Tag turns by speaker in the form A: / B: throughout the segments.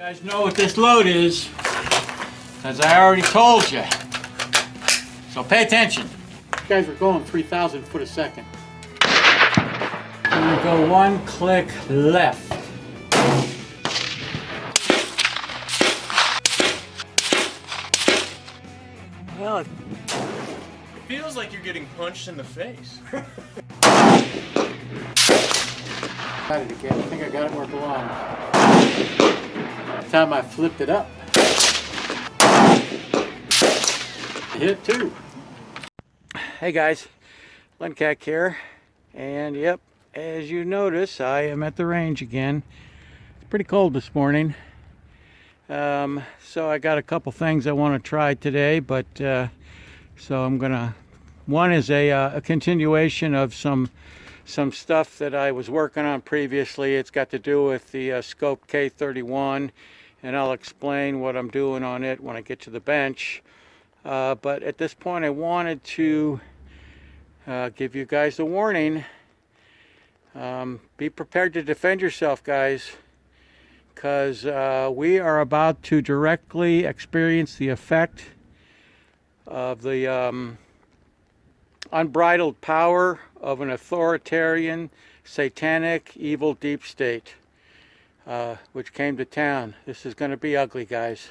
A: guys know what this load is, because I already told you. So pay attention. You guys are going 3,000 foot a second. I'm going to go one click left. Well, it
B: feels like you're getting punched in the face.
A: Got it again. I think I got it where it belongs. By the time I flipped it up, it hit too. Hey guys, Lencac here, and yep, as you notice, I am at the range again. It's pretty cold this morning, so I got a couple things I want to try today. But so I'm gonna. One is a continuation of some stuff that I was working on previously. It's got to do with the Scope K31, and I'll explain what I'm doing on it when I get to the bench. But at this point I wanted to give you guys a warning. Be prepared to defend yourself, guys, because we are about to directly experience the effect of the unbridled power of an authoritarian, satanic, evil deep state, which came to town. This is going to be ugly, guys.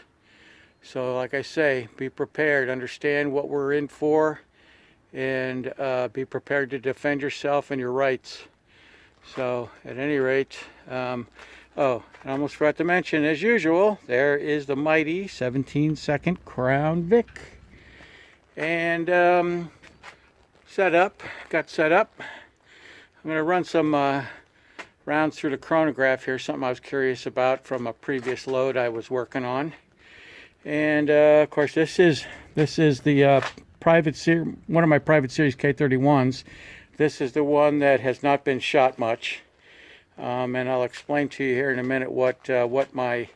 A: So like I say, be prepared, understand what we're in for, and be prepared to defend yourself and your rights. So at any rate, oh, I almost forgot to mention, as usual, there is the mighty 17-second Crown Vic. And got set up. I'm going to run some rounds through the chronograph here, something I was curious about from a previous load I was working on. And of course, this is the private series, one of my private series K31s. This is the one that has not been shot much, and I'll explain to you here in a minute what my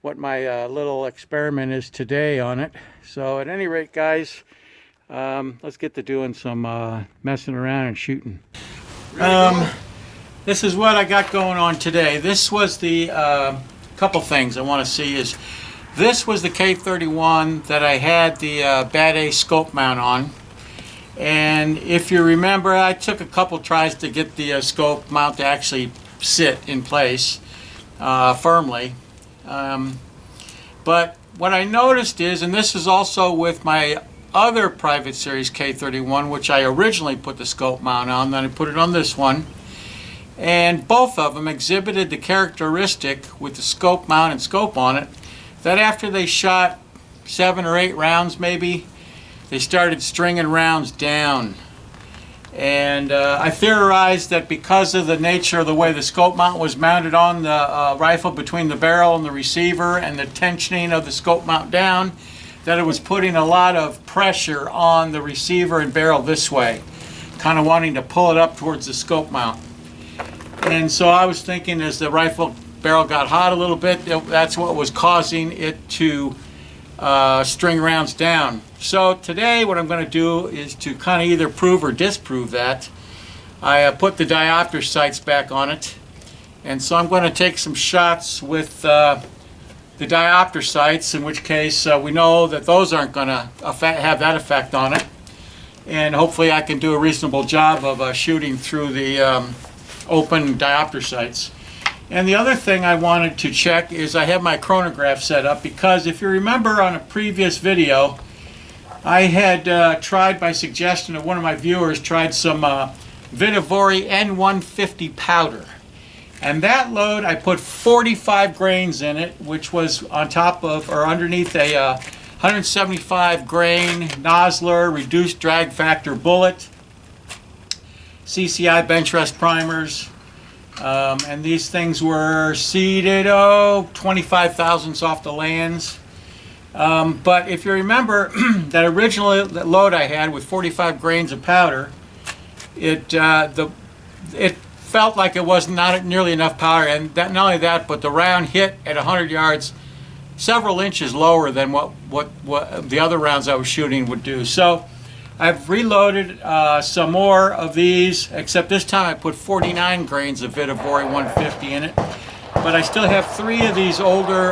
A: little experiment is today on it. So at any rate, guys, let's get to doing some messing around and shooting. This is what I got going on today. This was the couple things I want to see is this was the K31 that I had the Bad A scope mount on. And if you remember, I took a couple tries to get the scope mount to actually sit in place firmly. But what I noticed is, and this is also with my other private series K31, which I originally put the scope mount on, then I put it on this one, and both of them exhibited the characteristic with the scope mount and scope on it that after they shot 7 or 8 rounds maybe, they started stringing rounds down. And I theorized that because of the nature of the way the scope mount was mounted on the rifle between the barrel and the receiver and the tensioning of the scope mount down, that it was putting a lot of pressure on the receiver and barrel this way, kind of wanting to pull it up towards the scope mount. And so I was thinking as the rifle barrel got hot a little bit, that's what was causing it to string rounds down. So today what I'm going to do is to kind of either prove or disprove that. I put the diopter sights back on it, and so I'm going to take some shots with the diopter sights, in which case we know that those aren't going to have that effect on it, and hopefully I can do a reasonable job of shooting through the open diopter sights. And the other thing I wanted to check is I have my chronograph set up, because if you remember on a previous video I had tried, by suggestion of one of my viewers, tried some Vitavori N150 powder. And that load, I put 45 grains in it, which was on top of or underneath a 175 grain Nosler reduced drag factor bullet, CCI bench rest primers, and these things were seeded 25 thousandths off the lands. But if you remember, that original load I had with 45 grains of powder, it felt like it was not nearly enough powder, and that, not only that, but the round hit at 100 yards several inches lower than what the other rounds I was shooting would do. So I've reloaded some more of these, except this time I put 49 grains of Vitavori 150 in it. but I still have 3 of these older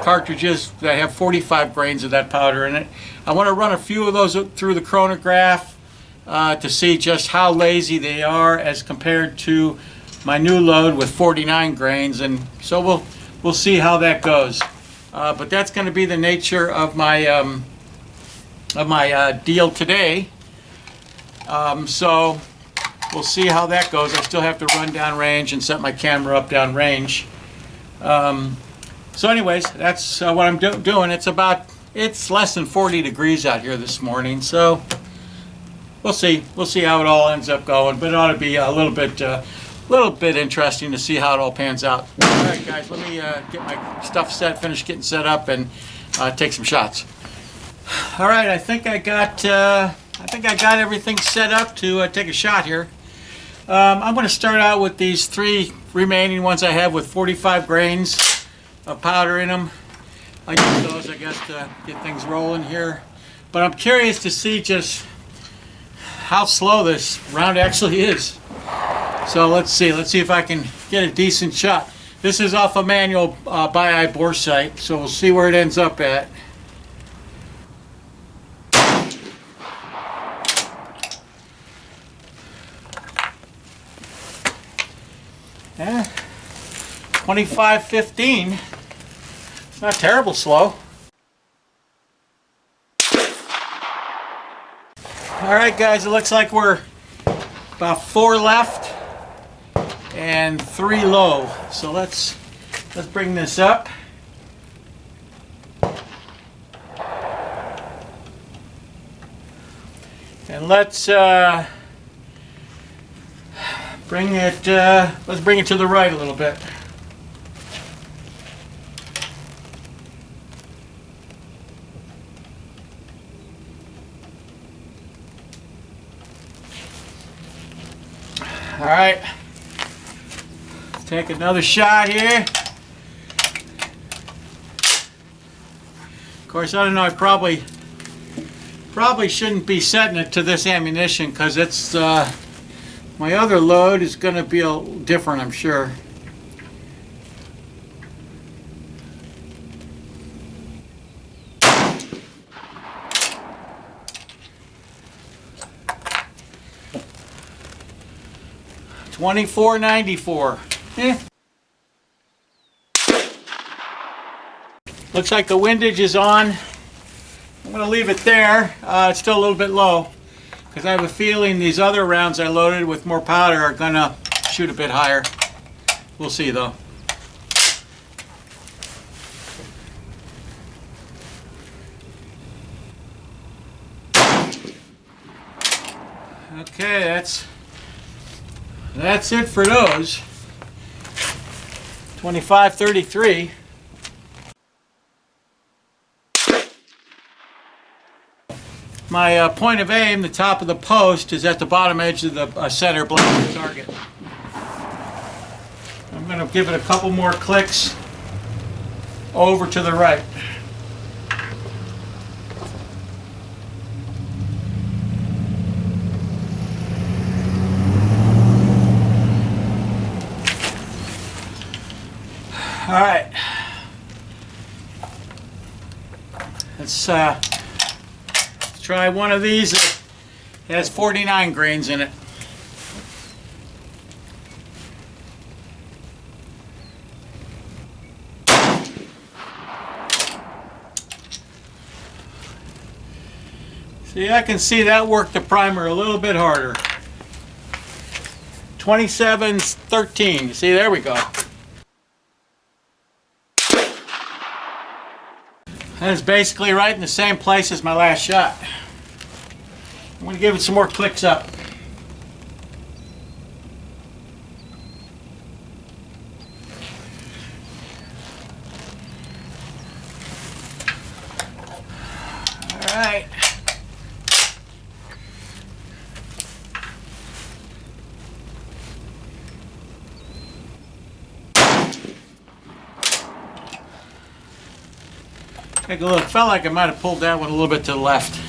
A: cartridges that have 45 grains of that powder in it. I want to run a few of those through the chronograph to see just how lazy they are as compared to my new load with 49 grains, and so we'll see how that goes. But that's going to be the nature of my deal today. So we'll see how that goes. I still have to run down range and set my camera up down range. So anyways, that's what I'm doing. It's less than 40 degrees out here this morning, so we'll see how it all ends up going. But it ought to be a little bit interesting to see how it all pans out. All right, guys, let me get my stuff finish getting set up, and take some shots. All right, I think I got everything set up to take a shot here. I'm going to start out with these 3 remaining ones I have with 45 grains of powder in them. I use those, I guess, to get things rolling here. But I'm curious to see just how slow this round actually is. So let's see if I can get a decent shot. This is off a manual by-eye bore sight, so we'll see where it ends up at. Yeah, 25-15. It's not terrible slow. All right, guys, it looks like we're about 4 left and 3 low. So let's bring this up. And let's bring it to the right a little bit. All right, let's take another shot here. Of course, I don't know, I probably shouldn't be setting it to this ammunition, because it's my other load is going to be a little different, I'm sure. $24.94. Looks like the windage is on. I'm going to leave it there. It's still a little bit low, because I have a feeling these other rounds I loaded with more powder are going to shoot a bit higher. We'll see, though. Okay, that's it for those. 25-33. My point of aim, the top of the post, is at the bottom edge of the center blade of the target. I'm going to give it a couple more clicks over to the right. All right. Let's try one of these. It has 49 grains in it. See, I can see that worked the primer a little bit harder. 27-13. See, there we go. That is basically right in the same place as my last shot. I'm going to give it some more clicks up. All right. Take a look. Felt like I might have pulled that one a little bit to the left.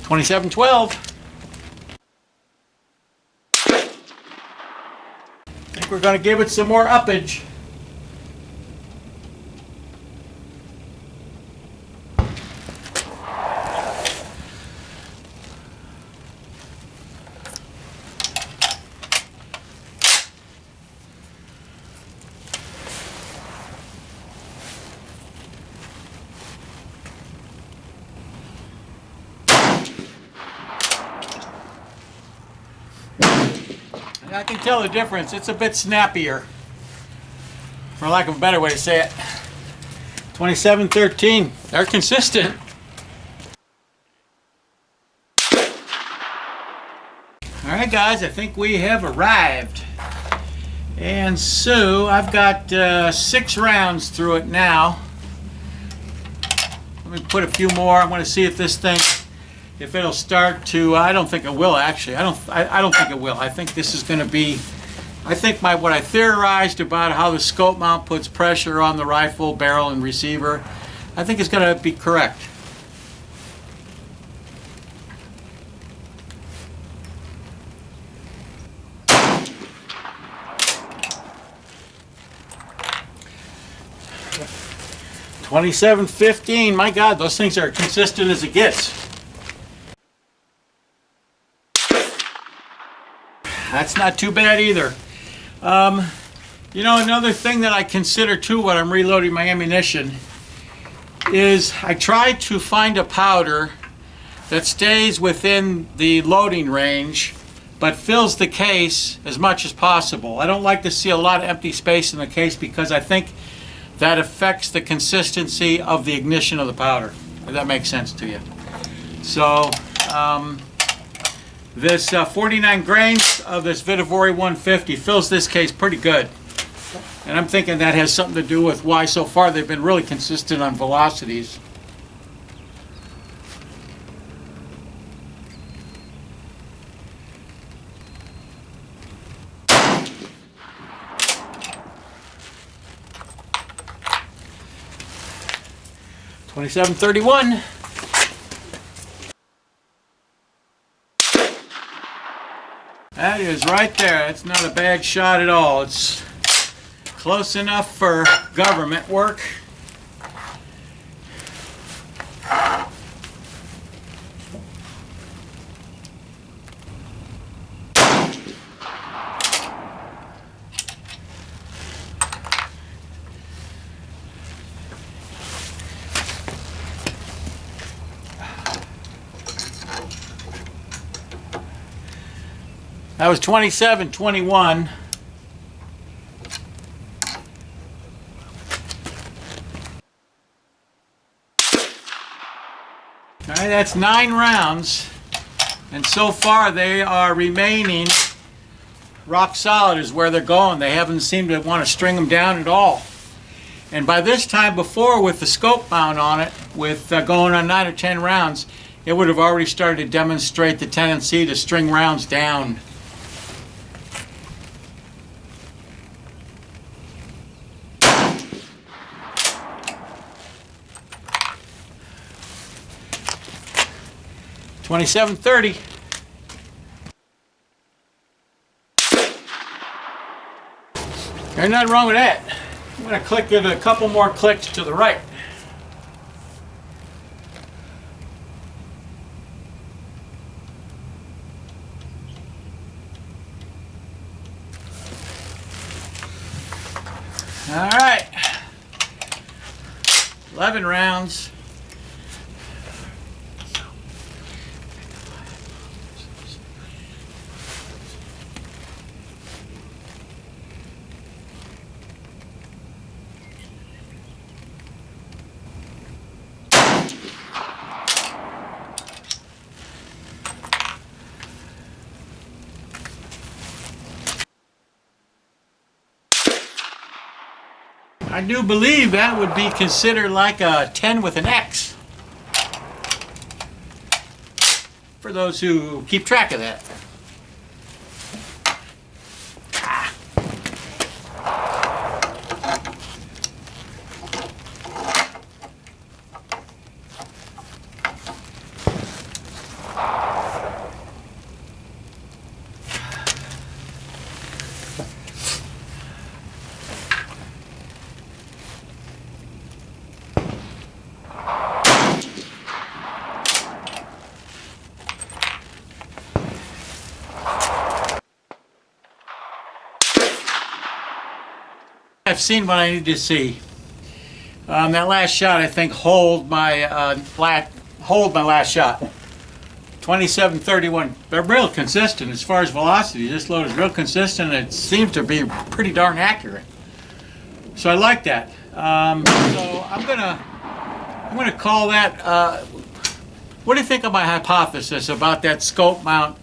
A: 27-12. think we're going to give it some more uppage. I can tell the difference. It's a bit snappier, for lack of a better way to say it. 2713. They're consistent. Alright guys, I think we have arrived. And so I've got 6 rounds through it now. Let me put a few more. I'm going to see if this thing, if it'll start to, I don't think it will actually. I don't think it will. I think this is going to be, I think what I theorized about how the scope mount puts pressure on the rifle, barrel, and receiver, I think it's going to be correct. $27.15. My God, those things are consistent as it gets. That's not too bad either. You know, another thing that I consider too when I'm reloading my ammunition is I try to find a powder that stays within the loading range but fills the case as much as possible. I don't like to see a lot of empty space in the case because I think that affects the consistency of the ignition of the powder, if that makes sense to you. So this 49 grains of this Vitavori 150 fills this case pretty good. And I'm thinking that has something to do with why so far they've been really consistent on velocities. $27.31. That is right there. It's not a bad shot at all. It's close enough for government work. That was 27.21. All right, that's 9 rounds, and so far they are remaining rock solid is where they're going. They haven't seemed to want to string them down at all. And by this time before, with the scope mount on it, with going on 9 or 10 rounds, it would have already started to demonstrate the tendency to string rounds down. $27.30. There's nothing wrong with that. I'm going to click it a couple more clicks to the right. All right. 11 rounds. I do believe that would be considered like a 10 with an X. For those who keep track of that. I've seen what I need to see. That last shot, I think, hold my last shot. 27.31. They're real consistent as far as velocity. This load is real consistent. It seems to be pretty darn accurate. So I like that. So I'm gonna call that. What do you think of my hypothesis about that scope mount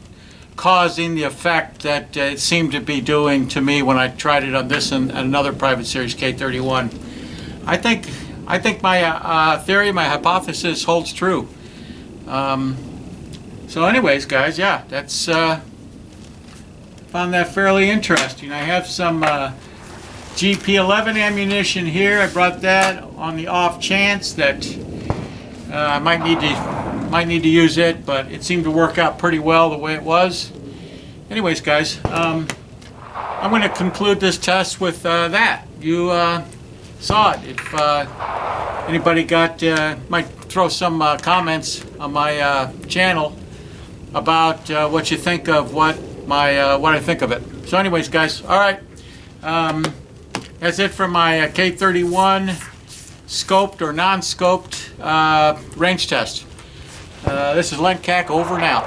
A: causing the effect that it seemed to be doing to me when I tried it on this and another private series K31? I think my theory, my hypothesis holds true. So anyways, guys, yeah, that's found that fairly interesting. I have some GP11 ammunition here. I brought that on the off chance that I might need to use it, but it seemed to work out pretty well the way it was. Anyways, guys, I'm going to conclude this test with that. You saw it. If anybody might throw some comments on my channel about what you think of what I think of it. So, anyways, guys, all right. That's it for my K31 scoped or non-scoped range test. This is Lencac over and out.